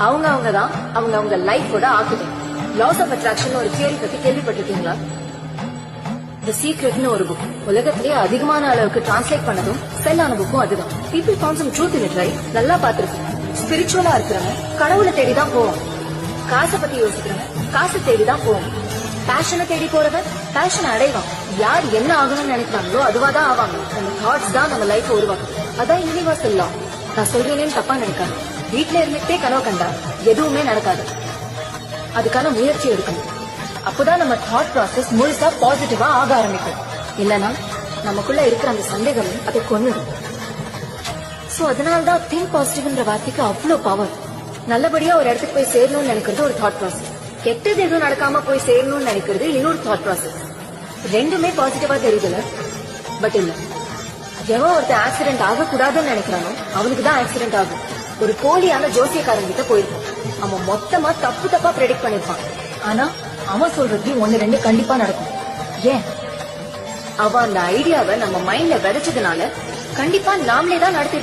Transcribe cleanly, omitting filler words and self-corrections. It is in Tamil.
அவங்க தான் அவங்க லைஃபோட ஆர்கிடெக்ட். லாஸ் ஆஃப் அட்ராக்ஷன் ஒரு தியரி பத்தி கேள்விப்பட்டிருக்கீங்களா? தி சீக்ரெட்னு ஒரு புக் உலகத்திலேயே அதிகமான அளவுக்கு டிரான்ஸ்லேட் பண்ணதும் செல் ஆன புக்கும் அதுதான். People found some truth in it, right? நல்லா பாத்துருக்கோம். ஸ்பிரிச்சுவலா இருக்கிறவங்க கடவுளை தேடிதான் போவோம். காசை பத்தி யோசிக்கிறவங்க காசை தேடிதான் போவோம். பேஷனை தேடி போறவன் பேஷனை அடைவான். யார் என்ன ஆகணும்னு நினைக்கிறாங்களோ அதுவாதான் ஆவாங்க. நம்ம தாட்ஸ் தான் நம்ம லைஃப் உருவாக்கும். அதான் யூனிவர்சல் லா. நான் சொல்றேன்னு தப்பா நினைக்காது. வீட்டுல இருந்துட்டே கனவு கண்டா எதுவுமே நடக்காது. அதுக்கான முயற்சி எடுக்கணும். அப்போதான் நம்ம தாட் ப்ராசஸ் முழுசா பாசிட்டிவா ஆக ஆரம்பிக்கும். இல்லனா நமக்குள்ள இருக்கிற அந்த சந்தேகம் அதை கொன்னுடும். சோ அதனால்தான் திங்க் பாசிட்டிவ்ன்ற வார்த்தைக்கு அவ்வளவு பவர். நல்லபடியா ஒரு இடத்துக்கு போய் சேரணும்னு நினைக்கிறது ஒரு தாட் ப்ராசஸ். கெட்டது எதுவும் நடக்காம போய் சேரணும்னு நினைக்கிறது இன்னொரு தாட் ப்ராசஸ். ரெண்டுமே பாசிட்டிவா தெரியுதுல. பட் இல்ல, எவன் ஒருத்தர் ஆக்சிடென்ட் ஆகக்கூடாதுன்னு நினைக்கிறானோ அவனுக்கு தான் ஆக்சிடென்ட் ஆகும். ஒரு போலியான ஜோசியக்காரங்கிட்ட போயிருப்பான். அவன் மொத்தமா தப்பா ப்ரெடிக்ட் பண்ணிருப்பான். ஆனா அவன் சொல்றது 1-2 கண்டிப்பா நடக்கும். ஏன்? அவன் அந்த ஐடியாவை நம்ம மைண்ட்ல விதைச்சதுனால கண்டிப்பா நாமளே தான் நடத்தி